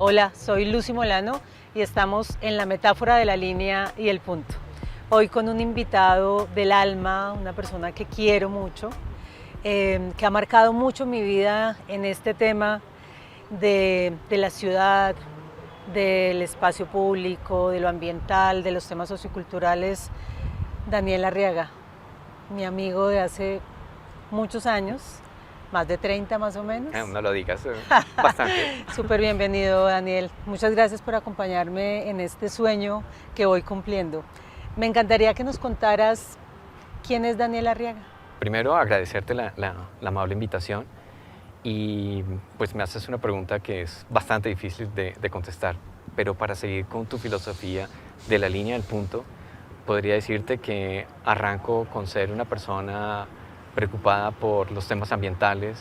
Hola, soy Lucy Molano y estamos en la metáfora de la línea y el punto. Hoy con un invitado del alma, una persona que quiero mucho, que ha marcado mucho mi vida en este tema de la ciudad, del espacio público, de lo ambiental, de los temas socioculturales, Daniel Arriaga, mi amigo de hace muchos años, más de 30 más o menos. No lo digas, bastante. Súper bienvenido, Daniel. Muchas gracias por acompañarme en este sueño que voy cumpliendo. Me encantaría que nos contaras quién es Daniel Arriaga. Primero, agradecerte la amable invitación y pues me haces una pregunta que es bastante difícil de contestar, pero para seguir con tu filosofía de la línea del punto, podría decirte que arranco con ser una persona preocupada por los temas ambientales,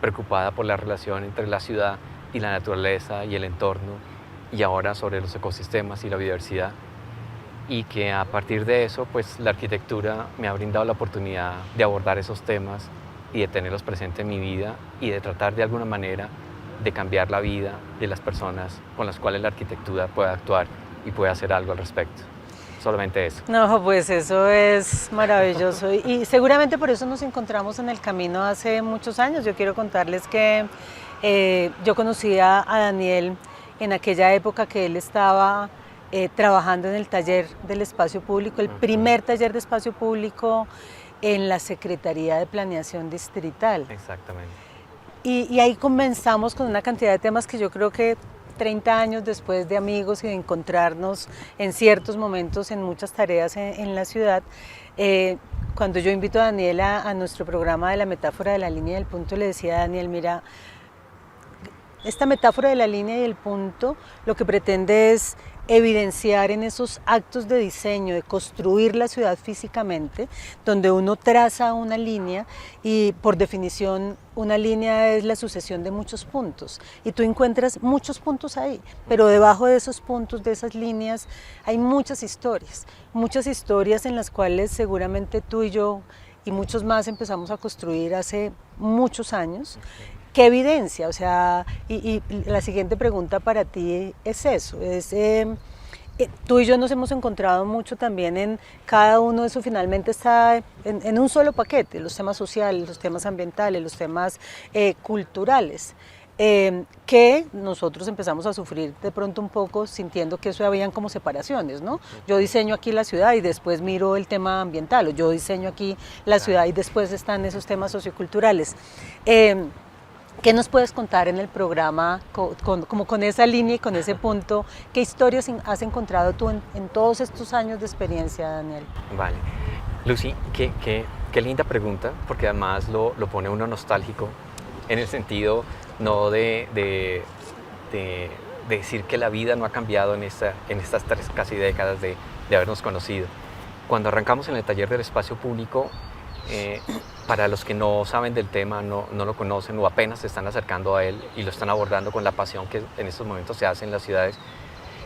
preocupada por la relación entre la ciudad y la naturaleza y el entorno, y ahora sobre los ecosistemas y la biodiversidad, y que a partir de eso, pues la arquitectura me ha brindado la oportunidad de abordar esos temas y de tenerlos presentes en mi vida y de tratar de alguna manera de cambiar la vida de las personas con las cuales la arquitectura pueda actuar y pueda hacer algo al respecto. Solamente eso. No, pues eso es maravilloso y seguramente por eso nos encontramos en el camino hace muchos años. Yo quiero contarles que yo conocí a Daniel en aquella época que él estaba trabajando en el taller del espacio público, el primer taller de espacio público en la Secretaría de Planeación Distrital. Exactamente. Y ahí comenzamos con una cantidad de temas que yo creo que 30 años después de amigos y de encontrarnos en ciertos momentos en muchas tareas en la ciudad, cuando yo invito a Daniel a nuestro programa de la metáfora de la línea y del punto, le decía a Daniel, mira, esta metáfora de la línea y el punto lo que pretende es evidenciar en esos actos de diseño, de construir la ciudad físicamente, donde uno traza una línea y por definición una línea es la sucesión de muchos puntos y tú encuentras muchos puntos ahí, pero debajo de esos puntos, de esas líneas, hay muchas historias en las cuales seguramente tú y yo y muchos más empezamos a construir hace muchos años. ¿Qué evidencia? O sea, y la siguiente pregunta para ti es eso, tú y yo nos hemos encontrado mucho también en cada uno de eso, finalmente está en un solo paquete, los temas sociales, los temas ambientales, los temas culturales, que nosotros empezamos a sufrir de pronto un poco sintiendo que eso habían como separaciones, ¿no? Yo diseño aquí la ciudad y después miro el tema ambiental, o yo diseño aquí la ciudad y después están esos temas socioculturales. ¿Qué nos puedes contar en el programa como con esa línea y con ese punto? ¿Qué historias has encontrado tú en todos estos años de experiencia, Daniel? Vale. Lucy, qué linda pregunta, porque además lo pone uno nostálgico, en el sentido no de decir que la vida no ha cambiado en estas casi décadas de habernos conocido. Cuando arrancamos en el taller del espacio público, para los que no saben del tema, no lo conocen o apenas se están acercando a él y lo están abordando con la pasión que en estos momentos se hace en las ciudades,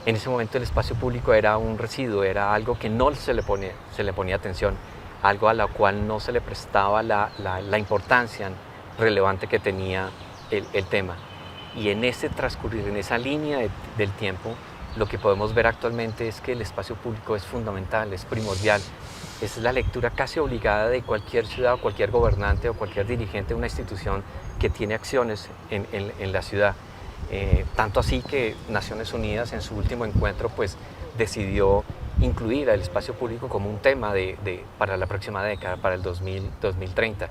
en ese momento el espacio público era un residuo, era algo que no se le ponía atención, algo a lo cual no se le prestaba la importancia relevante que tenía el tema. Y en ese transcurrir, en esa línea del tiempo, lo que podemos ver actualmente es que el espacio público es fundamental, es primordial. Es la lectura casi obligada de cualquier ciudad o cualquier gobernante o cualquier dirigente de una institución que tiene acciones en la ciudad. Tanto así que Naciones Unidas en su último encuentro pues, decidió incluir al espacio público como un tema para la próxima década, para el 2030.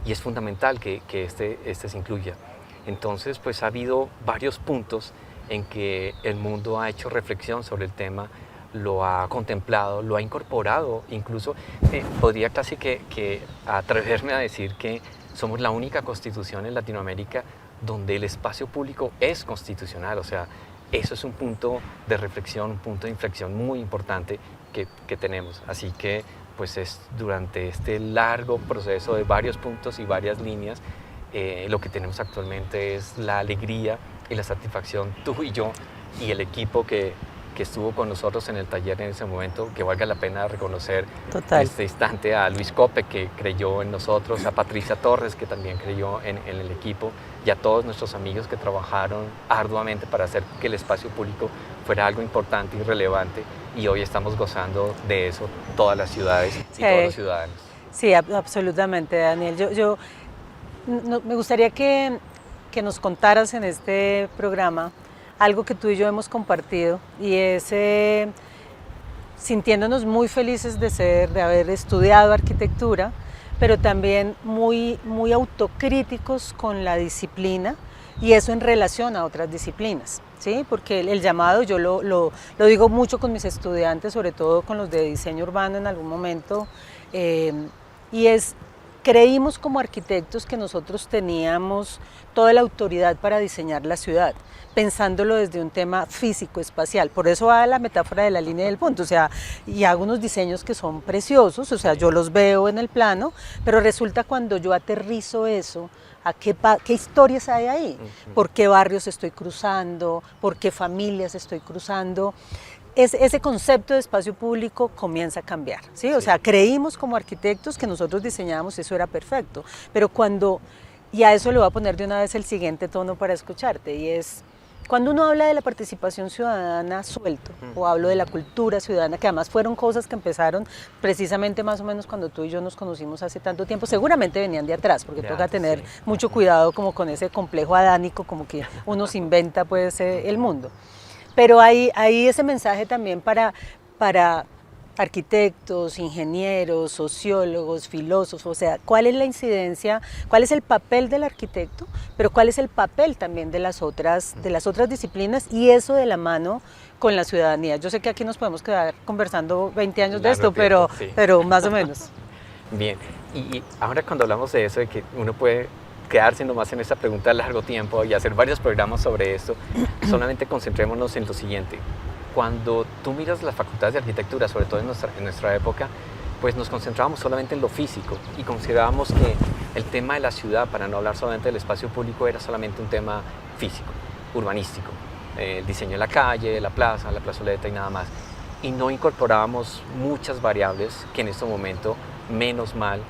Y es fundamental que este se incluya. Entonces pues, ha habido varios puntos en que el mundo ha hecho reflexión sobre el tema, lo ha contemplado, lo ha incorporado, incluso podría casi que atreverme a decir que somos la única constitución en Latinoamérica donde el espacio público es constitucional, o sea, eso es un punto de reflexión, un punto de inflexión muy importante que tenemos, así que pues es durante este largo proceso de varios puntos y varias líneas, lo que tenemos actualmente es la alegría y la satisfacción, tú y yo, y el equipo que que estuvo con nosotros en el taller en ese momento, que valga la pena reconocer Total. en este instante a Luis Cope, que creyó en nosotros, a Patricia Torres, que también creyó en el equipo, y a todos nuestros amigos que trabajaron arduamente para hacer que el espacio público fuera algo importante y relevante, y hoy estamos gozando de eso todas las ciudades y todos los ciudadanos. Sí, absolutamente, Daniel. Me gustaría que nos contaras en este programa algo que tú y yo hemos compartido, y es sintiéndonos muy felices de haber estudiado arquitectura, pero también muy autocríticos con la disciplina, y eso en relación a otras disciplinas, ¿sí? Porque el llamado, yo lo digo mucho con mis estudiantes, sobre todo con los de diseño urbano en algún momento, y creímos como arquitectos que nosotros teníamos toda la autoridad para diseñar la ciudad, pensándolo desde un tema físico, espacial. Por eso va la metáfora de la línea del punto, o sea, y hago unos diseños que son preciosos, o sea, yo los veo en el plano, pero resulta cuando yo aterrizo eso, ¿a qué historias hay ahí? ¿Por qué barrios estoy cruzando? ¿Por qué familias estoy cruzando? Ese concepto de espacio público comienza a cambiar, ¿sí? O sea, creímos como arquitectos que nosotros diseñábamos, eso era perfecto, pero y a eso le voy a poner de una vez el siguiente tono para escucharte, y es, cuando uno habla de la participación ciudadana suelto, o hablo de la cultura ciudadana, que además fueron cosas que empezaron precisamente más o menos cuando tú y yo nos conocimos hace tanto tiempo, seguramente venían de atrás, porque toca tener mucho cuidado como con ese complejo adánico, como que uno se inventa pues el mundo. Pero hay ese mensaje también para arquitectos, ingenieros, sociólogos, filósofos, o sea, cuál es la incidencia, cuál es el papel del arquitecto, pero cuál es el papel también de las otras disciplinas, y eso de la mano con la ciudadanía. Yo sé que aquí nos podemos quedar conversando 20 años de esto, pero más o menos. Bien, y ahora cuando hablamos de eso, de que uno puede quedarse nomás en esta pregunta a largo tiempo y hacer varios programas sobre esto, solamente concentrémonos en lo siguiente. Cuando tú miras las facultades de arquitectura, sobre todo en nuestra época, pues nos concentrábamos solamente en lo físico y considerábamos que el tema de la ciudad, para no hablar solamente del espacio público, era solamente un tema físico, urbanístico, el diseño de la calle, la plazoleta y nada más. Y no incorporábamos muchas variables que en este momento, menos mal,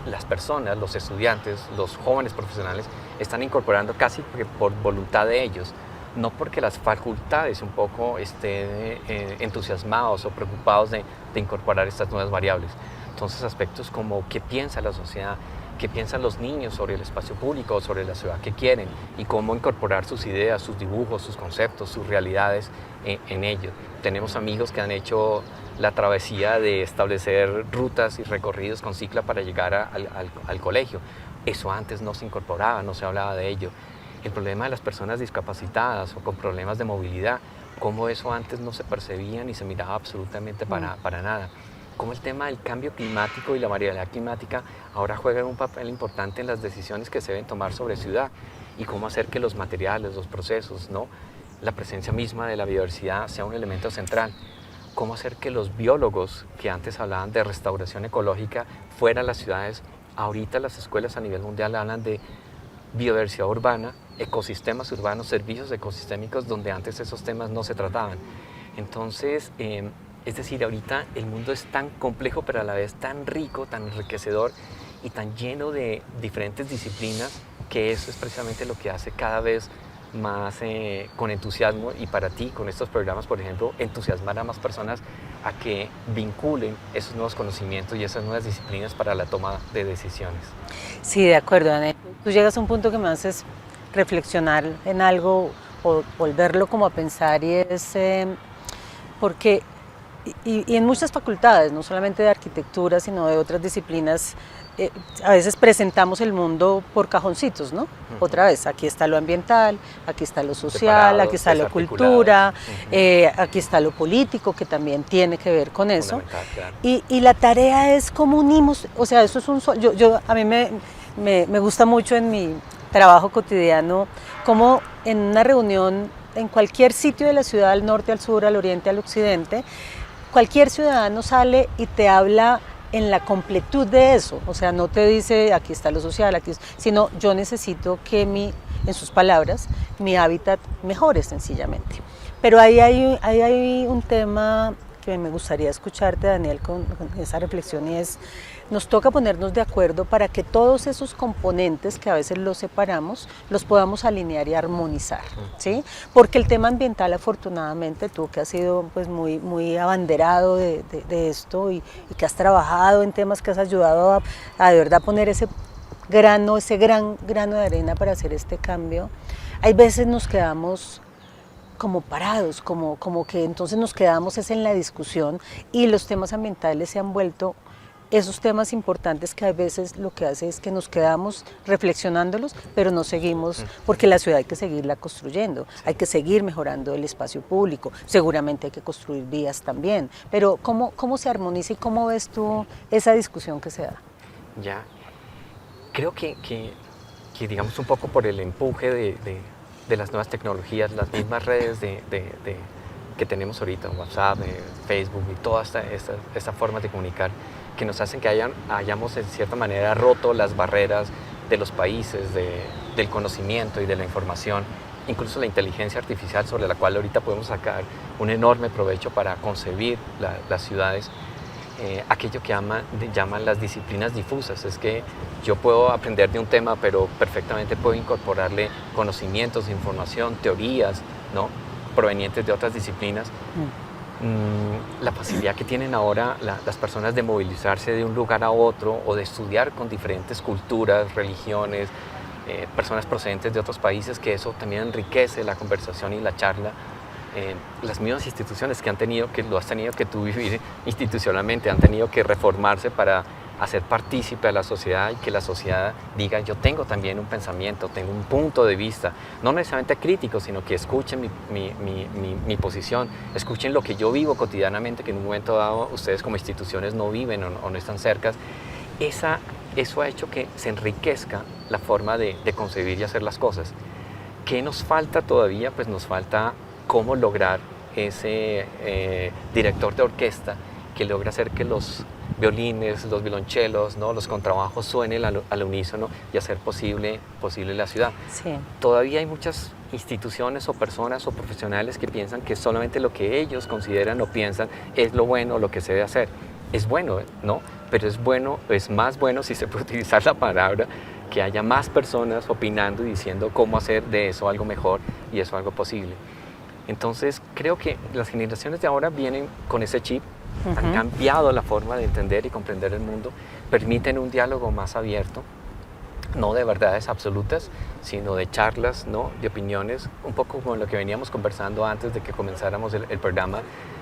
las personas, los estudiantes, los jóvenes profesionales están incorporando casi por voluntad de ellos, no porque las facultades un poco estén entusiasmados o preocupados de incorporar estas nuevas variables. Entonces aspectos como qué piensa la sociedad, qué piensan los niños sobre el espacio público, sobre la ciudad que quieren, y cómo incorporar sus ideas, sus dibujos, sus conceptos, sus realidades en ello. Tenemos amigos que han hecho la travesía de establecer rutas y recorridos con cicla para llegar al colegio. Eso antes no se incorporaba, no se hablaba de ello. El problema de las personas discapacitadas o con problemas de movilidad, cómo eso antes no se percibía ni se miraba absolutamente para nada. Cómo el tema del cambio climático y la variabilidad climática ahora juegan un papel importante en las decisiones que se deben tomar sobre ciudad, y cómo hacer que los materiales, los procesos, ¿no?, la presencia misma de la biodiversidad sea un elemento central. Cómo hacer que los biólogos que antes hablaban de restauración ecológica fuera las ciudades, ahorita las escuelas a nivel mundial hablan de biodiversidad urbana, ecosistemas urbanos, servicios ecosistémicos, donde antes esos temas no se trataban. Entonces, es decir, ahorita el mundo es tan complejo, pero a la vez tan rico, tan enriquecedor y tan lleno de diferentes disciplinas, que eso es precisamente lo que hace cada vez más con entusiasmo, y para ti, con estos programas, por ejemplo, entusiasmar a más personas a que vinculen esos nuevos conocimientos y esas nuevas disciplinas para la toma de decisiones. Sí, de acuerdo, Daniel. Tú llegas a un punto que me haces reflexionar en algo o volverlo como a pensar, y es porque, y en muchas facultades, no solamente de arquitectura, sino de otras disciplinas, a veces presentamos el mundo por cajoncitos, ¿no? Otra vez, aquí está lo ambiental, aquí está lo social, aquí está la cultura, aquí está lo político, que también tiene que ver con eso. Claro. Y la tarea es cómo unimos, o sea, eso es a mí me gusta mucho en mi trabajo cotidiano, como en una reunión en cualquier sitio de la ciudad, al norte, al sur, al oriente, al occidente, cualquier ciudadano sale y te habla en la completud de eso, o sea, no te dice aquí está lo social, sino yo necesito que en sus palabras, mi hábitat mejore sencillamente. Pero ahí hay un tema que me gustaría escucharte, Daniel, con esa reflexión, y es, nos toca ponernos de acuerdo para que todos esos componentes que a veces los separamos, los podamos alinear y armonizar, ¿sí? Porque el tema ambiental, afortunadamente, tú que has sido pues muy abanderado de esto y que has trabajado en temas que has ayudado a de verdad poner ese gran grano de arena para hacer este cambio, hay veces nos quedamos como parados, como que entonces nos quedamos es en la discusión y los temas ambientales se han vuelto esos temas importantes que a veces lo que hace es que nos quedamos reflexionándolos, pero no seguimos, porque la ciudad hay que seguirla construyendo, hay que seguir mejorando el espacio público, seguramente hay que construir vías también, pero ¿cómo se armoniza y cómo ves tú esa discusión que se da? Ya, creo que digamos un poco por el empuje de las nuevas tecnologías, las mismas redes que tenemos ahorita, WhatsApp, Facebook y todas estas formas de comunicar, que nos hacen que hayamos en cierta manera roto las barreras de los países, del conocimiento y de la información, incluso la inteligencia artificial sobre la cual ahorita podemos sacar un enorme provecho para concebir las ciudades. Aquello que llaman las disciplinas difusas, es que yo puedo aprender de un tema, pero perfectamente puedo incorporarle conocimientos, información, teorías, ¿no?, provenientes de otras disciplinas. La facilidad que tienen ahora las personas de movilizarse de un lugar a otro o de estudiar con diferentes culturas, religiones, personas procedentes de otros países, que eso también enriquece la conversación y la charla. Las mismas instituciones que lo has tenido que tú vivir institucionalmente, han tenido que reformarse para hacer partícipe a la sociedad y que la sociedad diga, yo tengo también un pensamiento, tengo un punto de vista, no necesariamente crítico, sino que escuchen mi posición, escuchen lo que yo vivo cotidianamente, que en un momento dado ustedes como instituciones no viven o no están cerca. Eso ha hecho que se enriquezca la forma de concebir y hacer las cosas. ¿Qué nos falta todavía? Pues nos falta cómo lograr ese director de orquesta que logra hacer que los violines, los violonchelos, ¿no?, los contrabajos suenen al unísono y hacer posible la ciudad. Sí. Todavía hay muchas instituciones o personas o profesionales que piensan que solamente lo que ellos consideran o piensan es lo bueno, lo que se debe hacer. Es bueno, ¿no? Pero es más bueno, si se puede utilizar la palabra, que haya más personas opinando y diciendo cómo hacer de eso algo mejor y eso algo posible. Entonces, creo que las generaciones de ahora vienen con ese chip, han cambiado la forma de entender y comprender el mundo, permiten un diálogo más abierto, no de verdades absolutas, sino de charlas, ¿no?, de opiniones, un poco como lo que veníamos conversando antes de que comenzáramos el programa,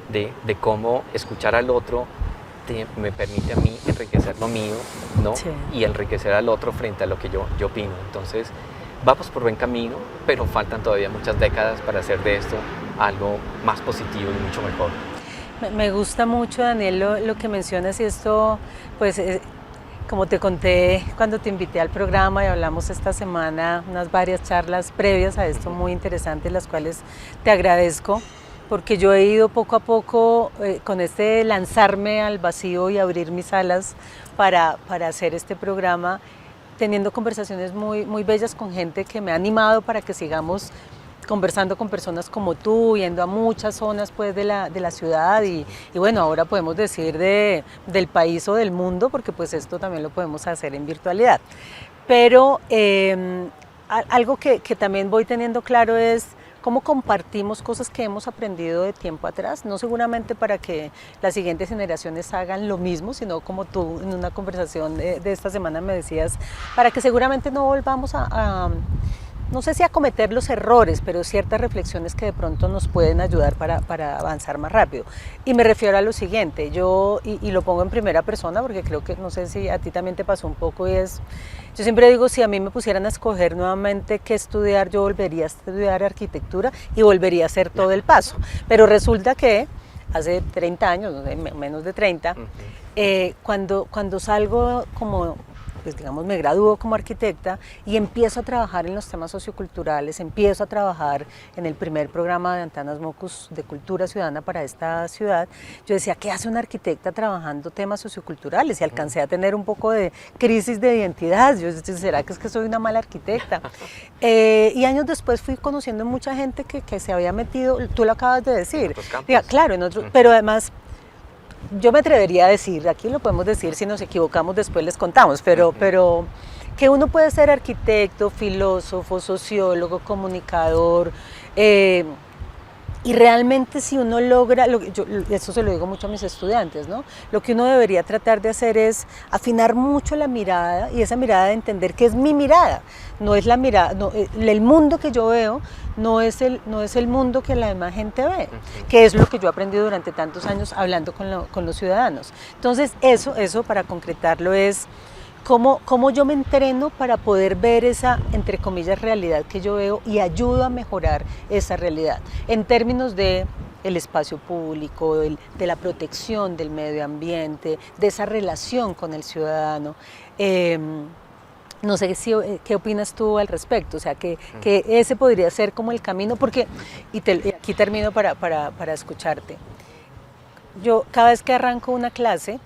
de cómo escuchar al otro me permite a mí enriquecer lo mío, ¿no?, sí, y enriquecer al otro frente a lo que yo opino. Entonces, vamos por buen camino, pero faltan todavía muchas décadas para hacer de esto algo más positivo y mucho mejor. Me gusta mucho, Daniel, lo que mencionas, y esto, pues, como te conté cuando te invité al programa y hablamos esta semana, unas varias charlas previas a esto muy interesantes, las cuales te agradezco, porque yo he ido poco a poco con este lanzarme al vacío y abrir mis alas para hacer este programa, teniendo conversaciones muy bellas con gente que me ha animado para que sigamos conversando con personas como tú, yendo a muchas zonas pues de la ciudad y bueno, ahora podemos decir del país o del mundo, porque pues esto también lo podemos hacer en virtualidad. Pero algo que también voy teniendo claro es cómo compartimos cosas que hemos aprendido de tiempo atrás, no seguramente para que las siguientes generaciones hagan lo mismo, sino como tú en una conversación de esta semana me decías, para que seguramente no volvamos no sé si a cometer los errores, pero ciertas reflexiones que de pronto nos pueden ayudar para avanzar más rápido. Y me refiero a lo siguiente, yo lo pongo en primera persona porque creo que, no sé si a ti también te pasó un poco, yo siempre digo, si a mí me pusieran a escoger nuevamente qué estudiar, yo volvería a estudiar arquitectura y volvería a hacer todo el paso. Pero resulta que hace 30 años, menos de 30, cuando salgo como pues digamos, me gradúo como arquitecta y empiezo a trabajar en los temas socioculturales, empiezo a trabajar en el primer programa de Antanas Mocus de Cultura Ciudadana para esta ciudad, yo decía, ¿qué hace una arquitecta trabajando temas socioculturales? Y alcancé a tener un poco de crisis de identidad. Yo decía, ¿será que es que soy una mala arquitecta? Y años después fui conociendo mucha gente que se había metido, tú lo acabas de decir, diga, claro, en otros, pero además yo me atrevería a decir, aquí lo podemos decir, si nos equivocamos después les contamos, pero que uno puede ser arquitecto, filósofo, sociólogo, comunicador, y realmente si uno logra, eso se lo digo mucho a mis estudiantes, ¿no? Lo que uno debería tratar de hacer es afinar mucho la mirada y esa mirada de entender que es mi mirada, no es la mirada, no, el mundo que yo veo no es el mundo que la demás gente ve, que es lo que yo he aprendido durante tantos años hablando con los ciudadanos. Entonces eso para concretarlo es cómo yo me entreno para poder ver esa, entre comillas, realidad que yo veo y ayudo a mejorar esa realidad en términos de el espacio público, de la protección del medio ambiente, de esa relación con el ciudadano. No sé qué opinas tú al respecto, o sea, que ese podría ser como el camino, porque, y aquí termino para escucharte. Yo cada vez que arranco una clase,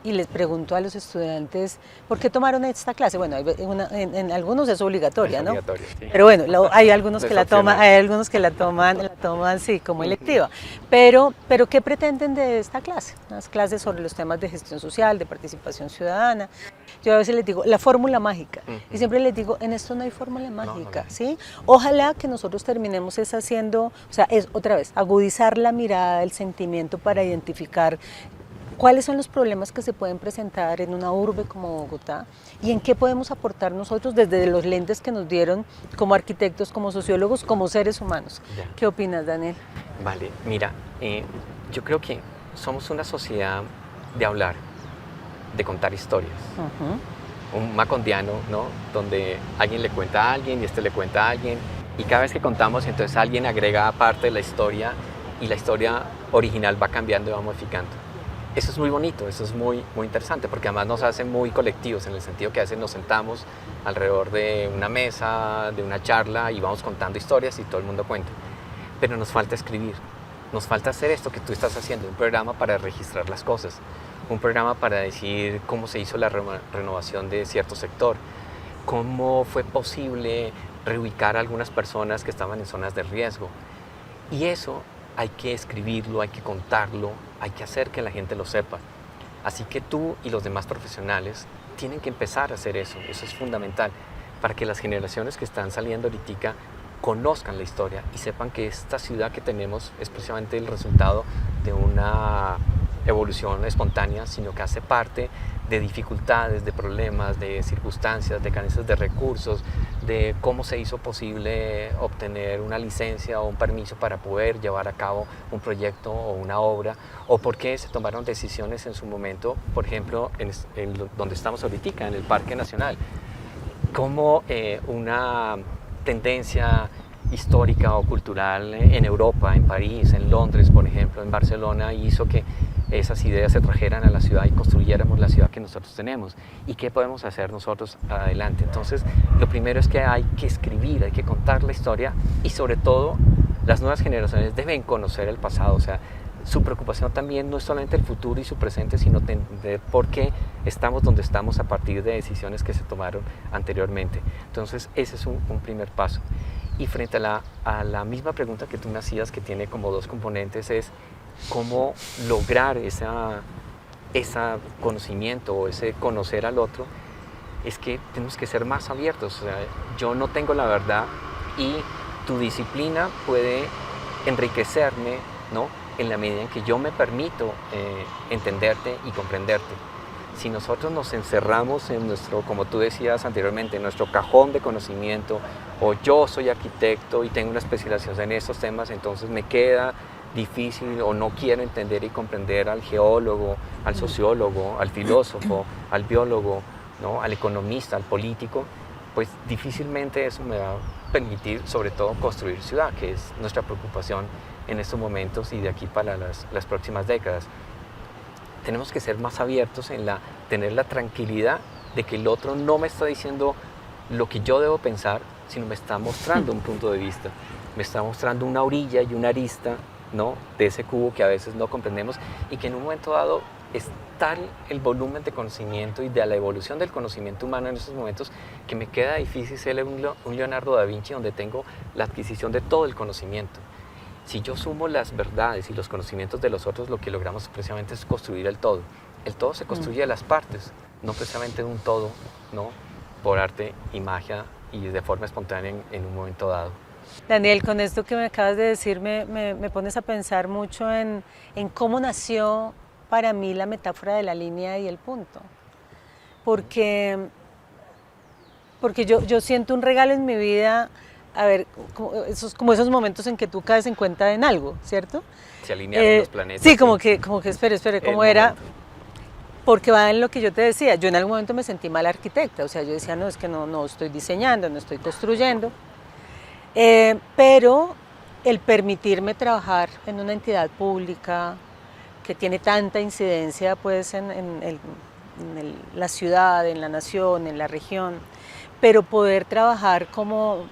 y les pregunto a los estudiantes, ¿por qué tomaron esta clase? Bueno, en algunos es obligatoria, ¿no? Sí. Pero bueno, hay algunos que la toman sí, como electiva. Pero ¿qué pretenden de esta clase? Unas clases sobre los temas de gestión social, de participación ciudadana. Yo a veces les digo, la fórmula mágica. Y siempre les digo, en esto no hay fórmula mágica, ¿sí? Ojalá que nosotros terminemos haciendo, o sea, es otra vez, agudizar la mirada, el sentimiento para identificar cuáles son los problemas que se pueden presentar en una urbe como Bogotá y en qué podemos aportar nosotros desde los lentes que nos dieron como arquitectos, como sociólogos, como seres humanos. Ya. ¿Qué opinas, Daniel? Vale, mira, yo creo que somos una sociedad de hablar, de contar historias. Un macondiano, ¿no? Donde alguien le cuenta a alguien y este le cuenta a alguien y cada vez que contamos entonces alguien agrega parte de la historia y la historia original va cambiando y va modificando. Eso es muy bonito, eso es muy interesante porque además nos hace muy colectivos en el sentido que a veces nos sentamos alrededor de una mesa, de una charla y vamos contando historias y todo el mundo cuenta. Pero nos falta escribir, nos falta hacer esto que tú estás haciendo, un programa para registrar las cosas, un programa para decir cómo se hizo la renovación de cierto sector, cómo fue posible reubicar a algunas personas que estaban en zonas de riesgo. Y eso hay que escribirlo, hay que contarlo, hay que hacer que la gente lo sepa. Así que tú y los demás profesionales tienen que empezar a hacer eso es fundamental, para que las generaciones que están saliendo ahorita conozcan la historia y sepan que esta ciudad que tenemos es precisamente el resultado de una evolución espontánea, sino que hace parte de dificultades, de problemas, de circunstancias, de carencias de recursos, de cómo se hizo posible obtener una licencia o un permiso para poder llevar a cabo un proyecto o una obra, o por qué se tomaron decisiones en su momento, por ejemplo, donde estamos ahorita, en el Parque Nacional, como una tendencia histórica o cultural en Europa, en París, en Londres, por ejemplo, en Barcelona, hizo que esas ideas se trajeran a la ciudad y construyéramos la ciudad que nosotros tenemos. ¿Y qué podemos hacer nosotros adelante? Entonces, lo primero es que hay que escribir, hay que contar la historia y sobre todo las nuevas generaciones deben conocer el pasado. O sea, su preocupación también no es solamente el futuro y su presente, sino entender por qué estamos donde estamos a partir de decisiones que se tomaron anteriormente. Entonces, ese es un primer paso. Y frente a la misma pregunta que tú me hacías, que tiene como dos componentes, es cómo lograr ese conocimiento o ese conocer al otro, es que tenemos que ser más abiertos. O sea, yo no tengo la verdad y tu disciplina puede enriquecerme, ¿no?, en la medida en que yo me permito entenderte y comprenderte. Si nosotros nos encerramos en nuestro, como tú decías anteriormente, en nuestro cajón de conocimiento, o yo soy arquitecto y tengo una especialización en estos temas, entonces me queda difícil o no quiero entender y comprender al geólogo, al sociólogo, al filósofo, al biólogo, ¿no?, al economista, al político, pues difícilmente eso me va a permitir, sobre todo, construir ciudad, que es nuestra preocupación en estos momentos y de aquí para las próximas décadas. Tenemos que ser más abiertos en tener la tranquilidad de que el otro no me está diciendo lo que yo debo pensar, sino me está mostrando un punto de vista, me está mostrando una orilla y una arista, ¿no?, de ese cubo que a veces no comprendemos y que en un momento dado es tal el volumen de conocimiento y de la evolución del conocimiento humano en esos momentos que me queda difícil ser un Leonardo da Vinci donde tengo la adquisición de todo el conocimiento. Si yo sumo las verdades y los conocimientos de los otros, lo que logramos precisamente es construir el todo. El todo se construye de las partes, no precisamente de un todo, ¿no?, por arte y magia y de forma espontánea en un momento dado. Daniel, con esto que me acabas de decir me pones a pensar mucho en cómo nació para mí la metáfora de la línea y el punto. Porque yo siento un regalo en mi vida, a ver, como esos momentos en que tú caes en cuenta en algo, ¿cierto? Se alinearon los planetas. Sí, como que espere, ¿cómo era? Porque va en lo que yo te decía, yo en algún momento me sentí mala arquitecta, o sea, yo decía, no, es que no estoy diseñando, no estoy construyendo, pero el permitirme trabajar en una entidad pública que tiene tanta incidencia pues la ciudad, en la nación, en la región, pero poder trabajar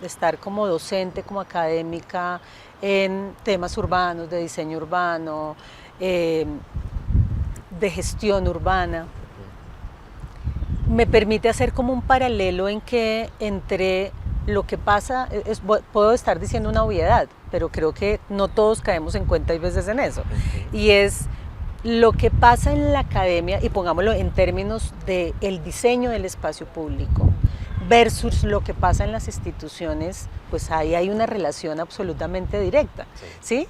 estar como docente, como académica en temas urbanos, de diseño urbano, de gestión urbana, me permite hacer como un paralelo en que entre lo que pasa, puedo estar diciendo una obviedad, pero creo que no todos caemos en cuenta y veces en eso, y es lo que pasa en la academia, y pongámoslo en términos del diseño del espacio público, versus lo que pasa en las instituciones, pues ahí hay una relación absolutamente directa, ¿sí?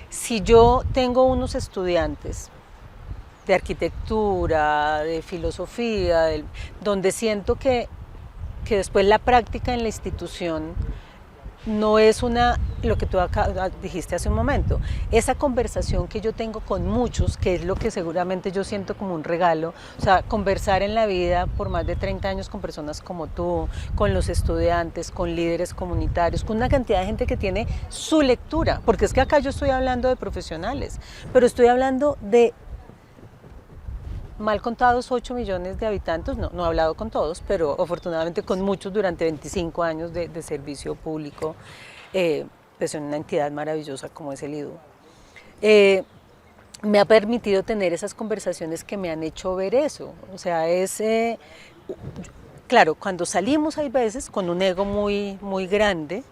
Si yo tengo unos estudiantes de arquitectura, de filosofía, donde siento que después la práctica en la institución no es lo que tú dijiste hace un momento, esa conversación que yo tengo con muchos, que es lo que seguramente yo siento como un regalo, o sea, conversar en la vida por más de 30 años con personas como tú, con los estudiantes, con líderes comunitarios, con una cantidad de gente que tiene su lectura, porque es que acá yo estoy hablando de profesionales, pero estoy hablando de mal contados 8 millones de habitantes, no he hablado con todos, pero afortunadamente con muchos durante 25 años de servicio público, pues en una entidad maravillosa como es el IDU. Me ha permitido tener esas conversaciones que me han hecho ver eso, o sea, claro, cuando salimos hay veces con un ego muy grande,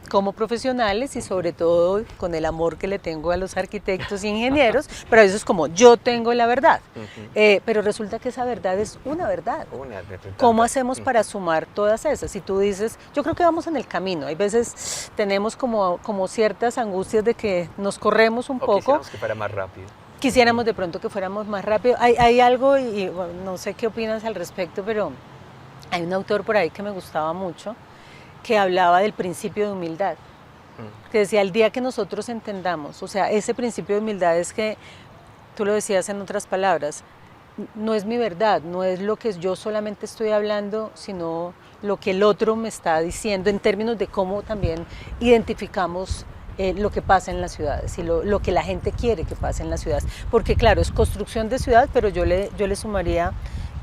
como profesionales y sobre todo con el amor que le tengo a los arquitectos e ingenieros, pero a veces como yo tengo la verdad, pero resulta que esa verdad es una verdad. ¿Cómo hacemos para sumar todas esas? Si tú dices, yo creo que vamos en el camino, hay veces tenemos como ciertas angustias de que nos corremos un poco. Quisiéramos que fuera más rápido. Quisiéramos de pronto que fuéramos más rápido. Hay algo, y bueno, no sé qué opinas al respecto, pero hay un autor por ahí que me gustaba mucho, que hablaba del principio de humildad, que decía, el día que nosotros entendamos, o sea, ese principio de humildad es que, tú lo decías en otras palabras, no es mi verdad, no es lo que yo solamente estoy hablando, sino lo que el otro me está diciendo en términos de cómo también identificamos lo que pasa en las ciudades y lo que la gente quiere que pase en las ciudades, porque claro, es construcción de ciudad, pero yo le sumaría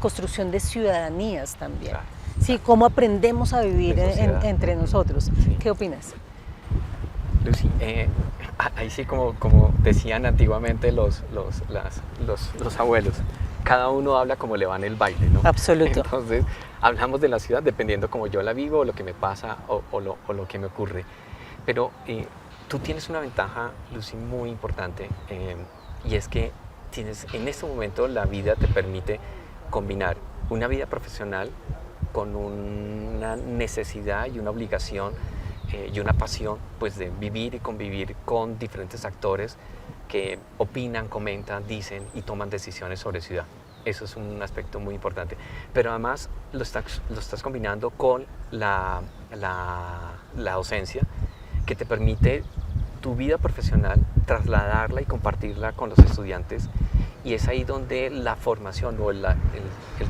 construcción de ciudadanías también. Claro. Sí, cómo aprendemos a vivir entre nosotros. Sí. ¿Qué opinas? Lucy, ahí sí como decían antiguamente los abuelos, cada uno habla como le va en el baile, ¿no? Absoluto. Entonces, hablamos de la ciudad dependiendo como yo la vivo, o lo que me pasa o lo que me ocurre. Pero tú tienes una ventaja, Lucy, muy importante, y es que en este momento la vida te permite combinar una vida profesional con una necesidad y una obligación y una pasión pues de vivir y convivir con diferentes actores que opinan, comentan, dicen y toman decisiones sobre ciudad. Eso es un aspecto muy importante. Pero además lo estás combinando con la docencia, que te permite tu vida profesional trasladarla y compartirla con los estudiantes. Y es ahí donde la formación o el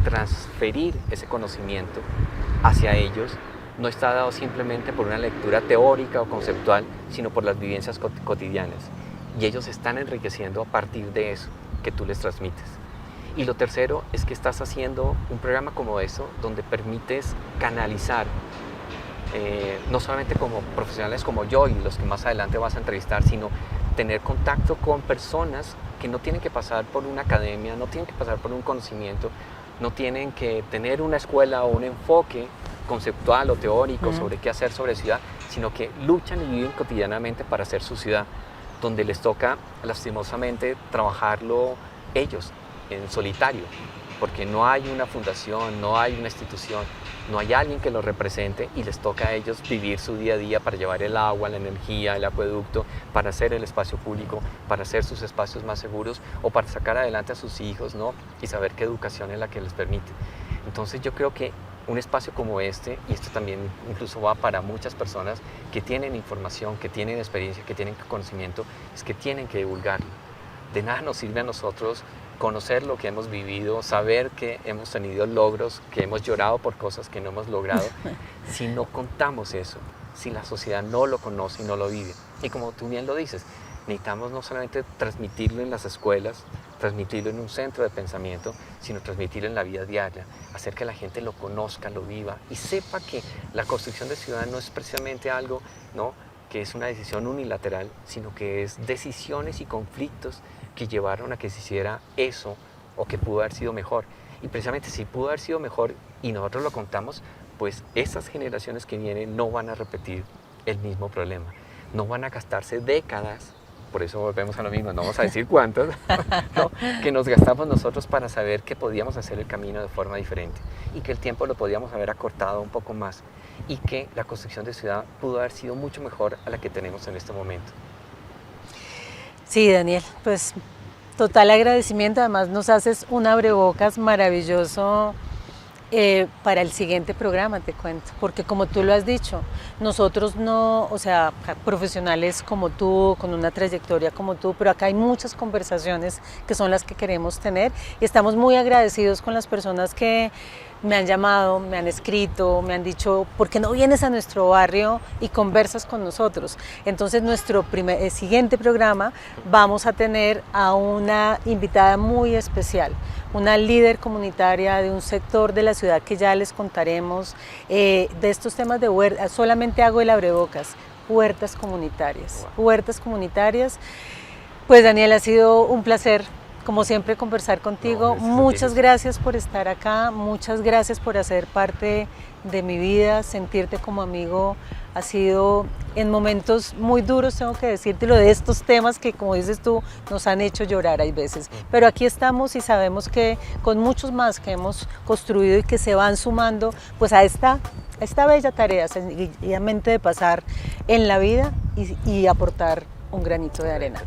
transferir ese conocimiento hacia ellos no está dado simplemente por una lectura teórica o conceptual, sino por las vivencias cotidianas. Y ellos están enriqueciendo a partir de eso que tú les transmites. Y lo tercero es que estás haciendo un programa como eso, donde permites canalizar, no solamente como profesionales como yo y los que más adelante vas a entrevistar, sino tener contacto con personas que no tienen que pasar por una academia, no tienen que pasar por un conocimiento, no tienen que tener una escuela o un enfoque conceptual o teórico sobre qué hacer sobre ciudad, sino que luchan y viven cotidianamente para hacer su ciudad, donde les toca lastimosamente trabajarlo ellos en solitario, porque no hay una fundación, no hay una institución, no hay alguien que los represente y les toca a ellos vivir su día a día para llevar el agua, la energía, el acueducto, para hacer el espacio público, para hacer sus espacios más seguros o para sacar adelante a sus hijos, ¿no? Y saber qué educación es la que les permite. Entonces yo creo que un espacio como este, y esto también incluso va para muchas personas que tienen información, que tienen experiencia, que tienen conocimiento, es que tienen que divulgarlo. De nada nos sirve a nosotros conocer lo que hemos vivido, saber que hemos tenido logros, que hemos llorado por cosas que no hemos logrado, si no contamos eso, si la sociedad no lo conoce y no lo vive. Y como tú bien lo dices, necesitamos no solamente transmitirlo en las escuelas, transmitirlo en un centro de pensamiento, sino transmitirlo en la vida diaria, hacer que la gente lo conozca, lo viva y sepa que la construcción de ciudad no es precisamente algo, ¿no?, que es una decisión unilateral, sino que es decisiones y conflictos que llevaron a que se hiciera eso o que pudo haber sido mejor. Y precisamente si pudo haber sido mejor y nosotros lo contamos, pues esas generaciones que vienen no van a repetir el mismo problema, no van a gastarse décadas, por eso volvemos a lo mismo, no vamos a decir cuántas, ¿no?, que nos gastamos nosotros para saber que podíamos hacer el camino de forma diferente y que el tiempo lo podíamos haber acortado un poco más y que la construcción de ciudad pudo haber sido mucho mejor a la que tenemos en este momento. Sí, Daniel, pues total agradecimiento, además nos haces un abrebocas maravilloso para el siguiente programa, te cuento, porque como tú lo has dicho, nosotros no, o sea, profesionales como tú, con una trayectoria como tú, pero acá hay muchas conversaciones que son las que queremos tener y estamos muy agradecidos con las personas que me han llamado, me han escrito, me han dicho, ¿por qué no vienes a nuestro barrio y conversas con nosotros? Entonces, nuestro siguiente programa vamos a tener a una invitada muy especial, una líder comunitaria de un sector de la ciudad que ya les contaremos, de estos temas de huertas. Solamente hago el abrebocas, huertas comunitarias. Wow. Huertas comunitarias. Pues Daniel, ha sido un placer, como siempre, conversar contigo. Muchas gracias por estar acá, muchas gracias por hacer parte de mi vida, sentirte como amigo. Ha sido en momentos muy duros, tengo que decírtelo, de estos temas que, como dices tú, nos han hecho llorar hay veces. Pero aquí estamos y sabemos que con muchos más que hemos construido y que se van sumando pues a esta bella tarea sencillamente de pasar en la vida y aportar un granito de arena.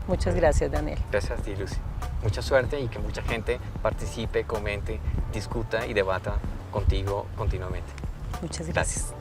Muchas gracias, Daniel. Gracias a ti, Lucy. Mucha suerte y que mucha gente participe, comente, discuta y debata contigo continuamente. Muchas gracias.